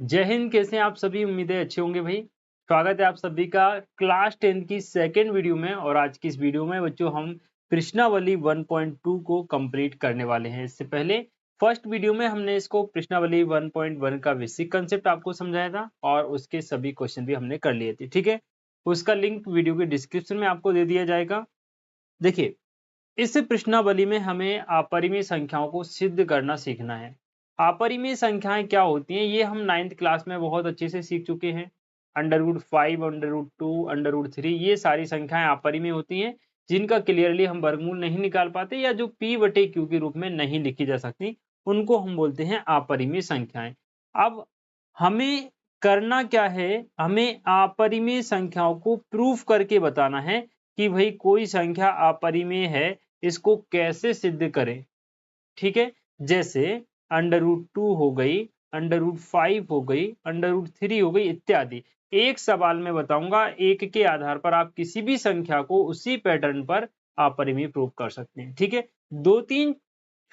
जय हिंद। कैसे हैं आप सभी? उम्मीदें अच्छे होंगे भाई। स्वागत है आप सभी का क्लास 10 की सेकेंड वीडियो में। और आज की इस वीडियो में बच्चों हम प्रश्नावली 1.2 को कंप्लीट करने वाले हैं। इससे पहले फर्स्ट वीडियो में हमने इसको प्रश्नावली 1.1 का बेसिक कंसेप्ट आपको समझाया था और उसके सभी क्वेश्चन भी हमने कर लिए थे। ठीक है, उसका लिंक वीडियो के डिस्क्रिप्शन में आपको दे दिया जाएगा। देखिए, इस प्रश्नावली में हमें अपरिमेय संख्याओं को सिद्ध करना सीखना है। अपरिमेय संख्याएं क्या होती हैं ये हम 9th क्लास में बहुत अच्छे से सीख चुके हैं। √5, √2, √3 ये सारी संख्याएं अपरिमेय होती हैं जिनका क्लियरली हम वर्गमूल नहीं निकाल पाते या जो p/q के रूप में नहीं लिखी जा सकती, उनको हम बोलते हैं अपरिमेय संख्याएं। अब हमें करना क्या है, हमें अपरिमेय संख्याओं को प्रूफ करके बताना है कि भाई कोई संख्या अपरिमेय है, इसको कैसे सिद्ध करें। ठीक है, जैसे √2 हो गई, √5 हो गई, √3 हो गई इत्यादि। एक सवाल में बताऊंगा, एक के आधार पर आप किसी भी संख्या को उसी पैटर्न पर अपरिमेय प्रूव कर सकते हैं। ठीक है, दो तीन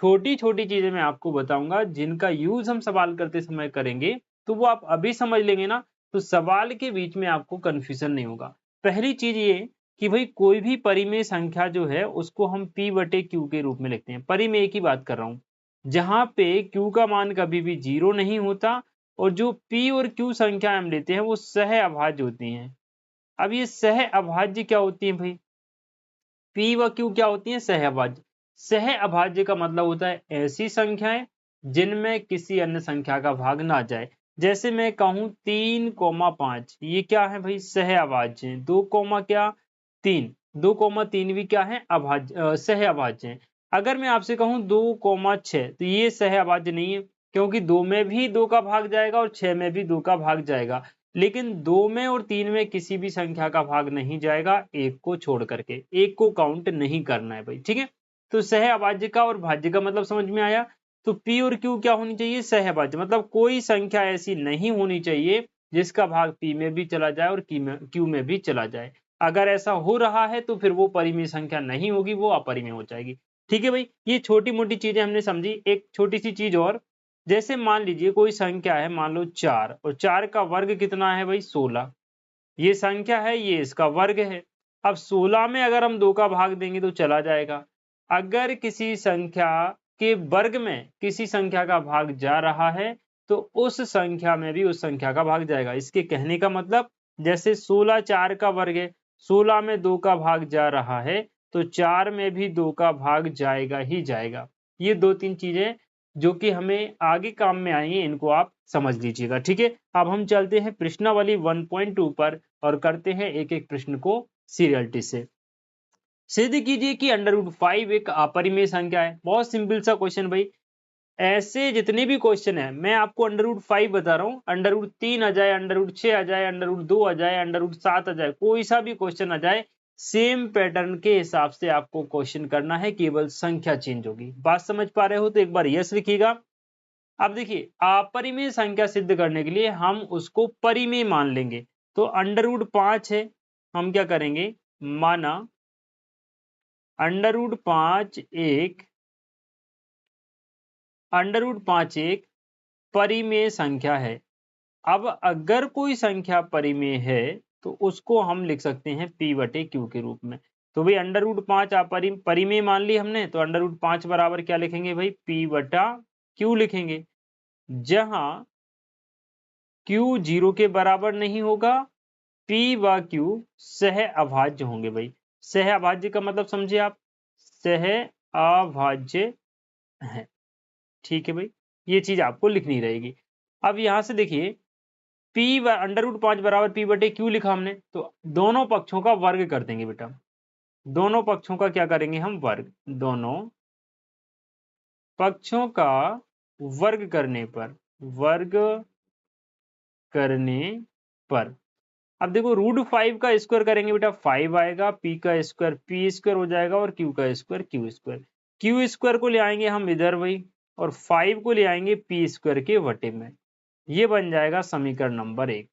छोटी छोटी चीजें मैं आपको बताऊंगा जिनका यूज हम सवाल करते समय करेंगे, तो वो आप अभी समझ लेंगे ना, तो सवाल के बीच में आपको कंफ्यूजन नहीं होगा। पहली चीज ये कि भाई कोई भी परिमेय संख्या जो है उसको हम p/q के रूप में लिखते हैं। परिमेय की बात कर रहा हूं, जहां पे q का मान कभी भी 0 नहीं होता और जो p और q संख्या हम लेते हैं वो सह अभाज्य होती हैं। अब ये सह अभाज्य क्या होती है भाई? p व q क्या होती हैं? सह अभाज्य। सह अभाज्य का मतलब होता है ऐसी संख्याएं जिनमें किसी अन्य संख्या का भाग ना जाए। जैसे मैं कहूं 3,5, ये क्या है भाई? सह अभाज्य है। 2,3, 2,3 भी क्या है? अभाज्य, सह अभाज्य है। अगर मैं आपसे कहूं 2,6, तो ये सह अभाज्य नहीं है, क्योंकि 2 में भी 2 का भाग जाएगा और 6 में भी 2 का भाग जाएगा। लेकिन 2 में और 3 में किसी भी संख्या का भाग नहीं जाएगा, एक को छोड़ करके। एक को काउंट नहीं करना है भाई। ठीक है, तो सह अभाज्य का और भाज्य का मतलब समझ में आया। तो p और q क्या होनी चाहिए? सह अभाज्य। मतलब कोई संख्या ऐसी नहीं होनी चाहिए जिसका भाग p में भी चला जाए और q में भी चला जाए। अगर ऐसा हो रहा है तो फिर वो परिमेय संख्या नहीं होगी, वो अपरिमेय हो जाएगी। ठीक है भाई, ये छोटी मोटी चीजें हमने समझी। एक छोटी सी चीज और, जैसे मान लीजिए कोई संख्या है, मान लो 4, और 4 का वर्ग कितना है भाई? 16। ये संख्या है, ये इसका वर्ग है। अब 16 में अगर हम 2 का भाग देंगे तो चला जाएगा। अगर किसी संख्या के वर्ग में किसी संख्या का भाग जा रहा है तो उस संख्या में भी उस संख्या का भाग जाएगा। इसके कहने का मतलब, जैसे 16 4 का वर्ग है, 16 में 2 का भाग जा रहा है तो 4 में भी 2 का भाग जाएगा ही जाएगा। ये दो तीन चीजें जो कि हमें आगे काम में आएंगे, इनको आप समझ लीजिएगा। ठीक है, अब हम चलते हैं प्रश्नावली 1.2 पर और करते हैं एक एक प्रश्न को सीरियलिटी से। सिद्ध कीजिए कि √5 एक अपरिमेय संख्या है। बहुत सिंपल सा क्वेश्चन भाई। ऐसे जितने भी क्वेश्चन है, मैं आपको √5 बता रहा हूँ, √3 आ जाए, √6 आ जाए, √2 आ जाए, √7 आ जाए, कोई सा भी क्वेश्चन आ जाए, सेम पैटर्न के हिसाब से आपको क्वेश्चन करना है, केवल संख्या चेंज होगी। बात समझ पा रहे हो तो एक बार यस लिखिएगा। अब देखिए, अपरिमेय संख्या सिद्ध करने के लिए हम उसको परिमेय मान लेंगे। तो √5 है, हम क्या करेंगे, माना √5 एक परिमेय संख्या है। अब अगर कोई संख्या परिमेय है तो उसको हम लिख सकते हैं p/q के रूप में। तो भाई √5 परिमेय मान ली हमने, तो √5 बराबर क्या लिखेंगे भाई? p/q लिखेंगे, जहां q 0 के बराबर नहीं होगा, p व q सह अभाज्य होंगे भाई। सह अभाज्य का मतलब समझे आप? सह अभाज्य है। ठीक है भाई, ये चीज आपको लिखनी रहेगी। अब यहां से देखिए, √5 बराबर p/q लिखा हमने, तो दोनों पक्षों का वर्ग कर देंगे बेटा। दोनों पक्षों का क्या करेंगे हम? वर्ग। दोनों पक्षों का वर्ग करने पर, वर्ग करने पर, अब देखो √5 का स्क्वायर करेंगे बेटा, 5 आएगा, p का स्क्वायर p स्क्वायर हो जाएगा और q का square q square. q square को ले आएंगे हम इधर भाई, और 5 को ले आएंगे p स्क्वायर के वटे में। ये बन जाएगा समीकरण नंबर 1।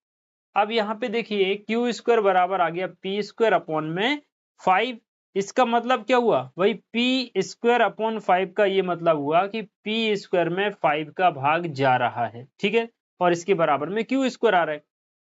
अब यहाँ पे देखिए, क्यू स्क्वायर बराबर आ गया p स्क्वायर अपॉन में 5। इसका मतलब क्या हुआ भाई? p स्क्वायर अपॉन 5 का ये मतलब हुआ कि p स्क्वायर में 5 का भाग जा रहा है। ठीक है, और इसके बराबर में क्यू स्क्वायर आ रहा है।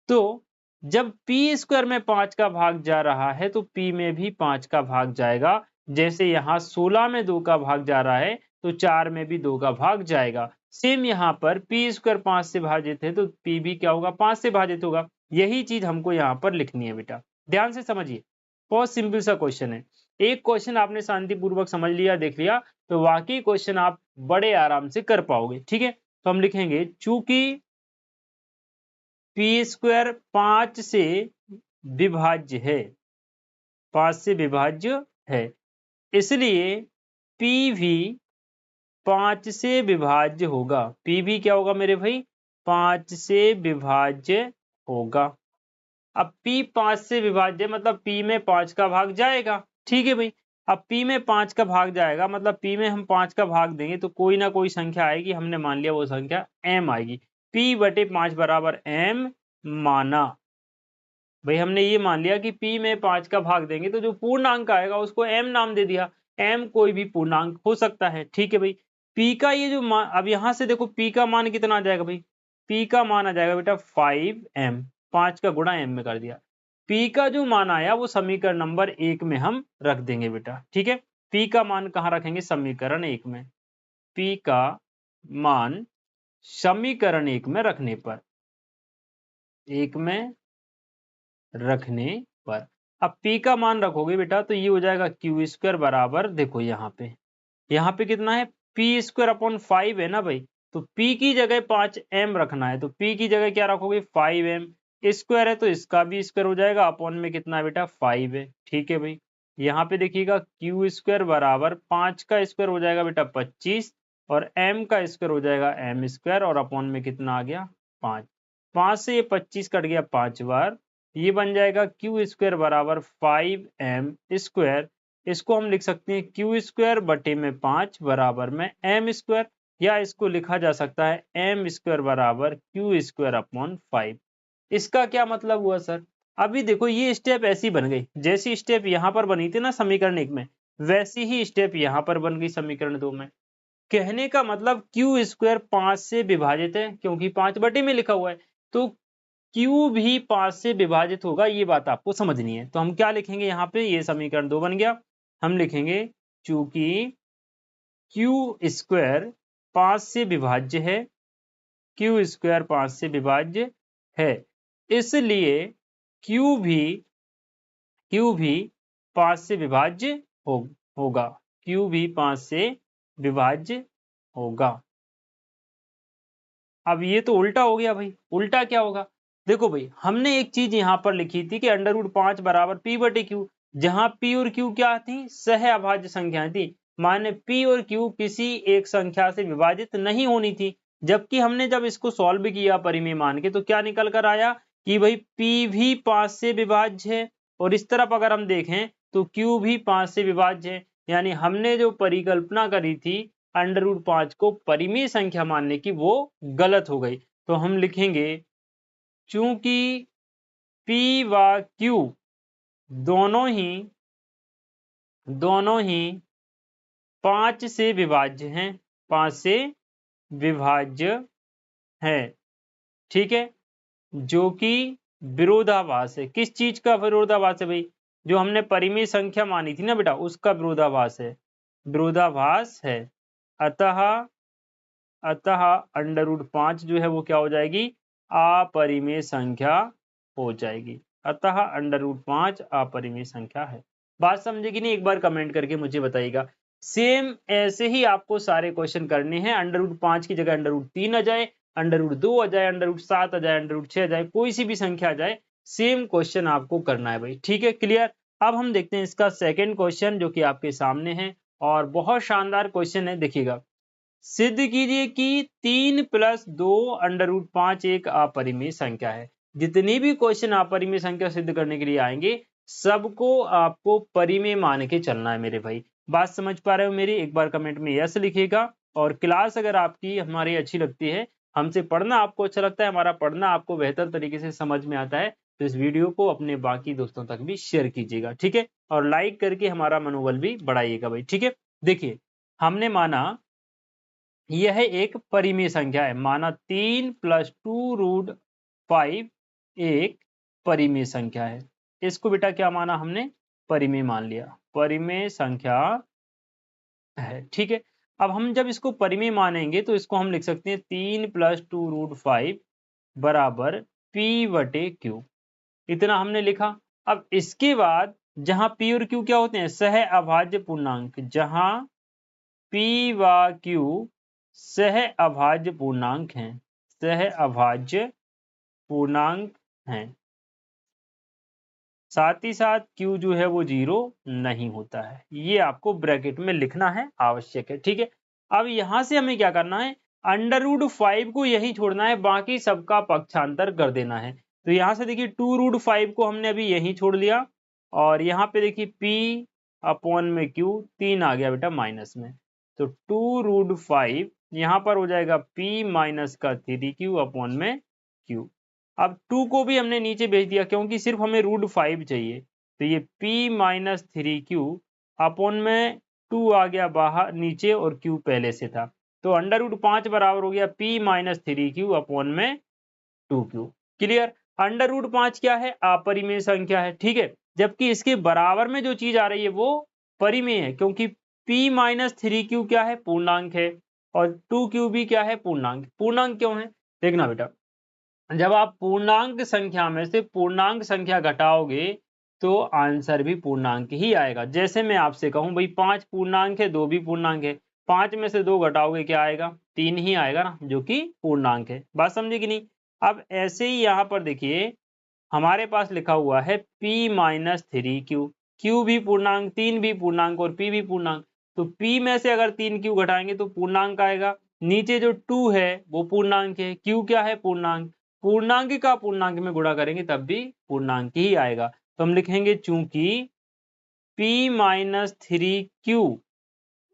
तो जब पी स्क्वायर में 5 का भाग जा रहा है तो पी में भी 5 का भाग जाएगा। जैसे यहाँ 16 में 2 का भाग जा रहा है तो 4 में भी 2 का भाग जाएगा। सेम यहाँ पर पी स्क्वायर 5 से भाजित है तो पी भी क्या होगा, 5 से भाजित होगा। यही चीज हमको यहाँ पर लिखनी है बेटा, ध्यान से समझिए, बहुत सिंपल सा क्वेश्चन है। एक क्वेश्चन आपने शांतिपूर्वक समझ लिया, देख लिया, तो वाकई क्वेश्चन आप बड़े आराम से कर पाओगे। ठीक है, तो हम लिखेंगे चूंकि पी स्क्वायर 5 से विभाज्य है, 5 से विभाज्य है, इसलिए पी भी 5 से विभाज्य होगा। पी भी क्या होगा मेरे भाई, 5 से विभाज्य होगा। अब P 5 से विभाज्य मतलब P में 5 का भाग जाएगा। ठीक है भाई, अब P में 5 का भाग जाएगा मतलब P में हम 5 का भाग देंगे तो कोई ना कोई संख्या आएगी, हमने मान लिया वो संख्या m आएगी। P बटे 5 बराबर m माना। भाई हमने ये मान लिया कि P में 5 का भाग देंगे तो जो पूर्णांक आएगा उसको m नाम दे दिया। m कोई भी पूर्णांक हो सकता है। ठीक है भाई, P का ये जो मान, अब यहां से देखो P का मान कितना आ जाएगा भाई, P का मान आ जाएगा बेटा 5m, 5 का गुणा m में कर दिया। P का जो मान आया वो समीकरण नंबर 1 में हम रख देंगे बेटा। ठीक है, P का मान कहाँ रखेंगे, समीकरण 1 में। P का मान समीकरण 1 में रखने पर, 1 में रखने पर, अब P का मान रखोगे बेटा तो ये हो जाएगा क्यू स्क्वायर बराबर, देखो यहाँ पे कितना है, पी स्क्वायर अपॉन 5 है ना भाई, तो P की जगह 5m रखना है तो P की जगह क्या रखोगे 5m, स्क्वायर है तो इसका भी स्क्वायर हो जाएगा, अपॉन में कितना है बेटा 5 है। ठीक है भाई, यहाँ पे देखिएगा क्यू स्क्वायर बराबर 5 का स्क्वायर हो जाएगा बेटा 25 और m का स्क्वायर हो जाएगा m स्क्वायर और अपॉन में कितना आ गया 5, 5 से ये 25 कट गया 5 बार, ये बन जाएगा क्यू स्क्वायर बराबर 5m स्क्वायर। इसको हम लिख सकते हैं क्यू स्क्वायर बटे में 5 बराबर में m स्क्वायर, या इसको लिखा जा सकता है m स्क्वायर बराबर क्यू स्क्वायर अपॉन 5। इसका क्या मतलब हुआ सर, अभी देखो ये स्टेप ऐसी बन गई, जैसी स्टेप यहाँ पर बनी थी ना समीकरण 1 में, वैसी ही स्टेप यहाँ पर बन गई समीकरण 2 में। कहने का मतलब क्यू स्क्वायर 5 से विभाजित है क्योंकि 5 बटे में लिखा हुआ है, तो Q भी 5 से विभाजित होगा, ये बात आपको समझनी है। तो हम क्या लिखेंगे यहाँ पे, ये समीकरण 2 बन गया। हम लिखेंगे चूंकि Q स्क्वायर 5 से विभाज्य है, Q स्क्वायर 5 से विभाज्य है, इसलिए Q भी 5 से विभाज्य होगा। Q भी 5 से विभाज्य होगा। अब ये तो उल्टा हो गया भाई, उल्टा क्या होगा, देखो भाई हमने एक चीज यहाँ पर लिखी थी कि √5 बराबर P बटे Q, जहां P और Q क्या थी, सह अभाज्य संख्याएं थी, माने P और Q किसी एक संख्या से विभाजित नहीं होनी थी। जबकि हमने जब इसको सॉल्व किया परिमेय मान के तो क्या निकल कर आया कि भाई P भी 5 से विभाज्य है और इस तरफ अगर हम देखें तो Q भी 5 से विभाज्य है। यानी हमने जो परिकल्पना करी थी √5 को परिमेय संख्या मानने की, वो गलत हो गई। तो हम लिखेंगे चूंकि P व Q दोनों ही 5 से विभाज्य हैं, 5 से विभाज्य है। ठीक है, जो कि विरोधाभास है। किस चीज का विरोधाभास है भाई, जो हमने परिमेय संख्या मानी थी ना बेटा, उसका विरोधाभास है, विरोधाभास है। अतः √5 जो है वो क्या हो जाएगी, अपरिमेय संख्या हो जाएगी। अतः √5 अपरिमेय संख्या है। बात समझे कि नहीं, एक बार कमेंट करके मुझे बताइएगा। सेम ऐसे ही आपको सारे क्वेश्चन करने हैं, √5 की जगह √3 आ जाए, √2 आ जाए, √7 आ जाए, √6 आ जाए, कोई सी भी संख्या आ जाए, सेम क्वेश्चन आपको करना है भाई। ठीक है, क्लियर। अब हम देखते हैं इसका सेकेंड क्वेश्चन जो कि आपके सामने है और बहुत शानदार क्वेश्चन है। देखिएगा, सिद्ध कीजिए कि 3 + 2 √5 एक अपरिमेय संख्या है। जितनी भी क्वेश्चन अपरिमेय संख्या सिद्ध करने के लिए आएंगे सबको आपको परिमेय मान के चलना है मेरे भाई। बात समझ पा रहे हो मेरी, एक बार कमेंट में यस लिखिएगा। और क्लास अगर आपकी हमारी अच्छी लगती है, हमसे पढ़ना आपको अच्छा लगता है, हमारा पढ़ना आपको बेहतर तरीके से समझ में आता है, तो इस वीडियो को अपने बाकी दोस्तों तक भी शेयर कीजिएगा। ठीक है, और लाइक करके हमारा मनोबल भी बढ़ाइएगा भाई। ठीक है, देखिए हमने माना यह एक परिमेय संख्या है, माना 3 + 2√5 एक परिमेय संख्या है। इसको बेटा क्या माना हमने, परिमेय मान लिया, परिमेय संख्या है। ठीक है, अब हम जब इसको परिमेय मानेंगे तो इसको हम लिख सकते हैं 3 + 2√5 बराबर P/Q। इतना हमने लिखा। अब इसके बाद जहां P और Q क्या होते हैं, सह अभाज्य पूर्णांक, जहां P व Q सह अभाज्य पूर्णांक हैं, सह अभाज्य पूर्णांक हैं, साथ ही साथ Q जो है वो 0 नहीं होता है। ये आपको ब्रैकेट में लिखना है, आवश्यक है। ठीक है, अब यहां से हमें क्या करना है, √5 को यही छोड़ना है, बाकी सबका पक्षांतर कर देना है। तो यहां से देखिए 2√5 को हमने अभी यही छोड़ लिया, और यहाँ पे देखिए P/Q 3 आ गया बेटा माइनस में, तो 2√5 यहाँ पर हो जाएगा P माइनस का 3Q/Q। अब 2 को भी हमने नीचे भेज दिया, क्योंकि सिर्फ हमें √5 चाहिए, तो ये P-3Q/2 आ गया बाहर नीचे, और Q पहले से था, तो √5 बराबर हो गया P-3Q/2Q। क्लियर, √5 क्या है, अपरिमेय संख्या है। ठीक है, जबकि इसके बराबर में जो चीज आ रही है वो परिमेय है, क्योंकि P-3Q क्या है, पूर्णांक है, और 2Q भी क्या है, पूर्णांक। पूर्णांक क्यों है, देखना बेटा, जब आप पूर्णांक संख्या में से पूर्णांक संख्या घटाओगे तो आंसर भी पूर्णांक ही आएगा। जैसे मैं आपसे कहूं भाई 5 पूर्णांक है, 2 भी पूर्णांक है, 5 में से 2 घटाओगे क्या आएगा, 3 ही आएगा ना, जो कि पूर्णांक है। बात समझे कि नहीं। अब ऐसे ही यहाँ पर देखिए हमारे पास लिखा हुआ है P-3Q, Q भी पूर्णांक, 3 भी पूर्णांक, और P भी पूर्णांक, तो P में से अगर 3Q घटाएंगे तो पूर्णांक आएगा। नीचे जो 2 है वो पूर्णांक है, Q क्या है, पूर्णांक। पूर्णांक का पूर्णांक में गुणा करेंगे तब भी पूर्णांक ही आएगा, तो हम लिखेंगे चूंकि P-3Q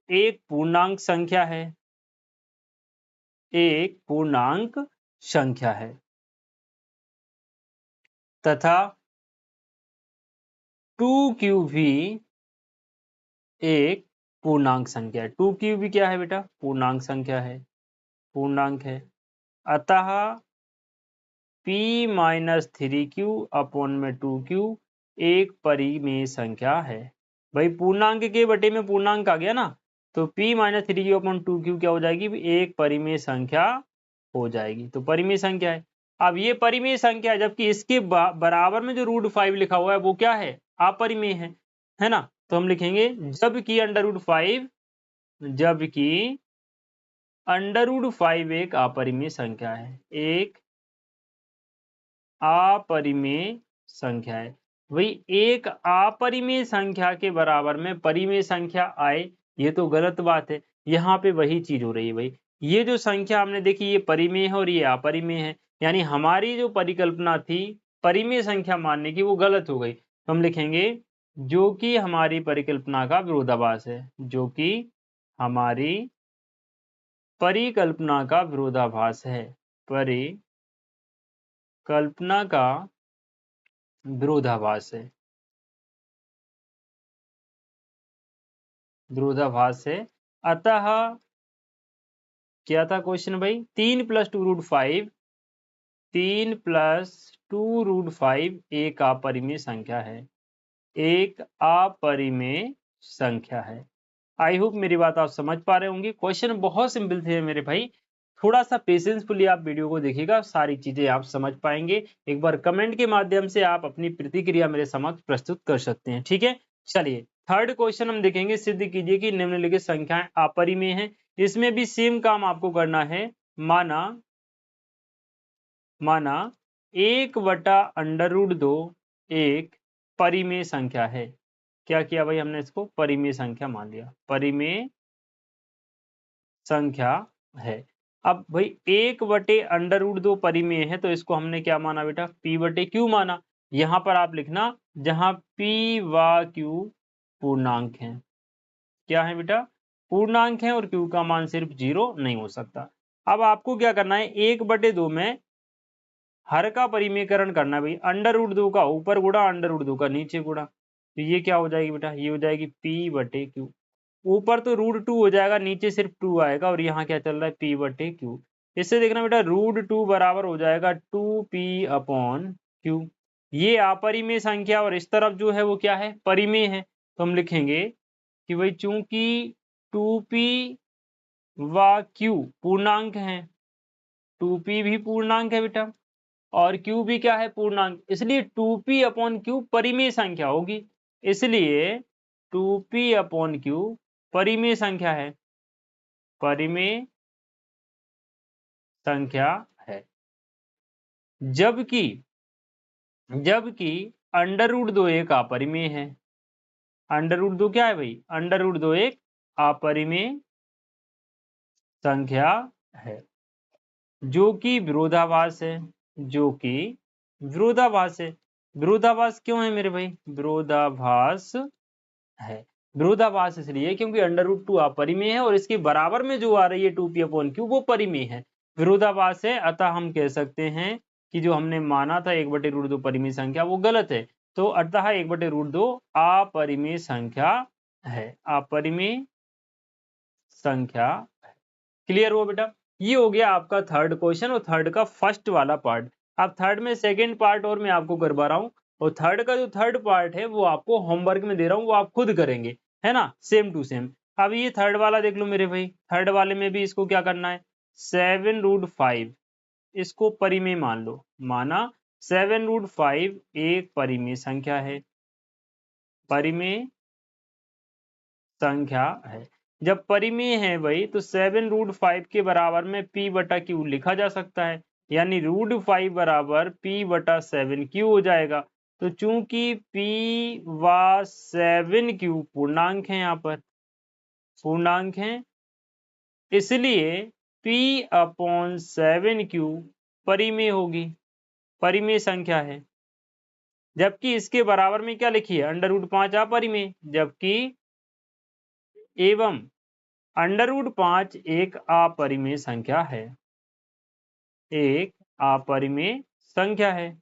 एक पूर्णांक संख्या है, एक पूर्णांक संख्या है, तथा 2Q भी एक पूर्णांक संख्या है। 2Q भी क्या है बेटा, पूर्णांक संख्या है, पूर्णांक है। अतः P-3Q/2Q एक परिमेय संख्या है। भाई पूर्णांक के बटे में पूर्णांक आ गया ना, तो P-3Q/2Q क्या हो जाएगी, एक परिमेय संख्या हो जाएगी, तो परिमेय संख्या है। अब ये परिमेय संख्या है, जबकि इसके बराबर में जो √5 लिखा हुआ है वो क्या है, अपरिमेय है ना। तो हम लिखेंगे जबकि √5, जबकि √5 एक अपरिमेय संख्या है, एक अपरिमेय संख्या है। वही एक अपरिमेय संख्या के बराबर में परिमेय संख्या आए, ये तो गलत बात है। यहाँ पे वही चीज हो रही है भाई, ये जो संख्या हमने देखी ये परिमेय है और ये अपरिमेय है, यानी हमारी जो परिकल्पना थी परिमेय संख्या मानने की वो गलत हो गई। तो हम लिखेंगे जो कि हमारी परिकल्पना का विरोधाभास है, जो कि हमारी परिकल्पना का विरोधाभास है, परिकल्पना का विरोधाभास है, विरोधाभास है। अतः क्या था क्वेश्चन भाई, 3 + 2√5, 3 + 2√5 एक अपरिमेय संख्या है, एक अपरिमेय संख्या है। आई होप मेरी बात आप समझ पा रहे होंगे। क्वेश्चन बहुत सिंपल थे मेरे भाई, थोड़ा सा पेशेंसफुली आप वीडियो को देखिएगा, सारी चीजें आप समझ पाएंगे। एक बार कमेंट के माध्यम से आप अपनी प्रतिक्रिया मेरे समक्ष प्रस्तुत कर सकते हैं। ठीक है, चलिए थर्ड क्वेश्चन हम देखेंगे, सिद्ध कीजिए कि निम्नलिखित संख्याएं अपरिमेय हैं। इसमें भी सेम काम आपको करना है। माना 1/√2 एक परिमेय संख्या है। क्या किया भाई हमने, इसको परिमेय संख्या मान लिया, परिमेय संख्या है। अब भाई 1/√2 परिमेय है, तो इसको हमने क्या माना बेटा, P/Q माना। यहां पर आप लिखना जहां P व Q पूर्णांक है, क्या है बेटा, पूर्णांक है, और Q का मान सिर्फ 0 नहीं हो सकता। अब आपको क्या करना है, 1/2 में हर का परिमेयकरण करना है भाई, √2 का ऊपर गुणा √2 का नीचे गुणा, तो ये क्या हो जाएगी बेटा, ये हो जाएगी P/Q। ऊपर तो √2 हो जाएगा, नीचे सिर्फ 2 आएगा और यहाँ क्या चल रहा है P/Q। इससे देखना बेटा √2 बराबर हो जाएगा 2P/Q। ये अपरिमेय संख्या और इस तरफ जो है वो क्या है, परिमेय है। तो हम लिखेंगे कि भाई चूंकि 2P व Q पूर्णांक है, 2P भी पूर्णांक है बेटा और Q भी क्या है, पूर्णांक, इसलिए 2P/Q परिमेय संख्या होगी। इसलिए 2P/Q परिमेय संख्या है, परिमेय संख्या है। जबकि √2 एक अपरिमेय है। √2 क्या है भाई, √2 एक अपरिमेय संख्या है जो कि विरोधाभास है, जो कि विरोधाभास है। विरोधाभास क्यों है मेरे भाई, विरोधाभास है। विरोधाभास इसलिए क्योंकि √2 अपरिमेय है और इसके बराबर में जो आ रही है 2P/Q वो परिमेय है। विरोधाभास है, अतः हम कह सकते हैं कि जो हमने माना था 1/√2 परिमेय संख्या वो गलत है। तो अतः 1/√2 अपरिमेय संख्या है, अपरिमेय संख्या। क्लियर हुआ बेटा? ये हो गया आपका थर्ड क्वेश्चन और थर्ड का फर्स्ट वाला पार्ट। अब थर्ड में सेकंड पार्ट और मैं आपको करवा रहा हूँ और थर्ड का जो थर्ड पार्ट है वो आपको होमवर्क में दे रहा हूँ, वो आप खुद करेंगे, है ना, सेम टू सेम। अब ये थर्ड वाला देख लो मेरे भाई, थर्ड वाले में भी इसको क्या करना है, 7√5 इसको परिमेय मान लो। माना 7√5 एक परिमेय संख्या है, परिमेय संख्या है। जब परिमेय है भाई तो 7√5 के बराबर में P/Q लिखा जा सकता है, यानी √5 बराबर P/7Q हो जाएगा। तो चूंकि P व 7Q पूर्णांक है, यहाँ पर पूर्णांक है, इसलिए P/7Q परिमेय होगी, परिमेय संख्या है। जबकि इसके बराबर में क्या लिखिए, √5 अपरिमेय, जबकि एवं √5 एक अपरिमेय संख्या है, एक अपरिमेय संख्या है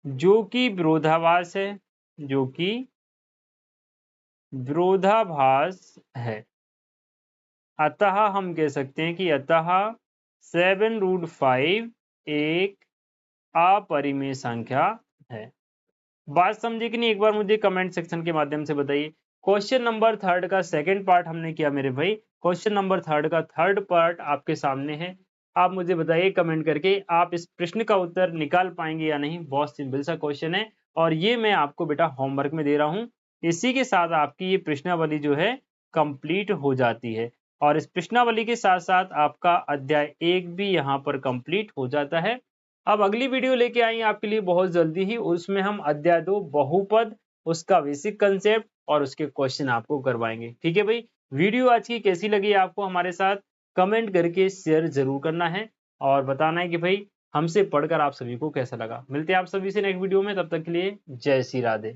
जो कि विरोधाभास है, जो कि विरोधाभास है। अतः हम कह सकते हैं कि अतः 7√5 एक अपरिमेय संख्या है। बात समझे कि नहीं, एक बार मुझे कमेंट सेक्शन के माध्यम से बताइए। क्वेश्चन नंबर थर्ड का सेकंड पार्ट हमने किया मेरे भाई, क्वेश्चन नंबर थर्ड का थर्ड पार्ट आपके सामने है। आप मुझे बताइए कमेंट करके, आप इस प्रश्न का उत्तर निकाल पाएंगे या नहीं। बहुत सिंपल सा क्वेश्चन है और ये मैं आपको बेटा होमवर्क में दे रहा हूँ। इसी के साथ आपकी ये प्रश्नावली जो है कंप्लीट हो जाती है और इस प्रश्नावली के साथ साथ आपका अध्याय 1 भी यहाँ पर कंप्लीट हो जाता है। अब अगली वीडियो लेके आएंगे आपके लिए बहुत जल्दी ही, उसमें हम अध्याय 2 बहुपद, उसका बेसिक कंसेप्ट और उसके क्वेश्चन आपको करवाएंगे। ठीक है भाई, वीडियो आज की कैसी लगी आपको हमारे साथ कमेंट करके शेयर जरूर करना है और बताना है कि भाई हमसे पढ़कर आप सभी को कैसा लगा। मिलते हैं आप सभी से नेक्स्ट वीडियो में, तब तक के लिए जय श्री राधे।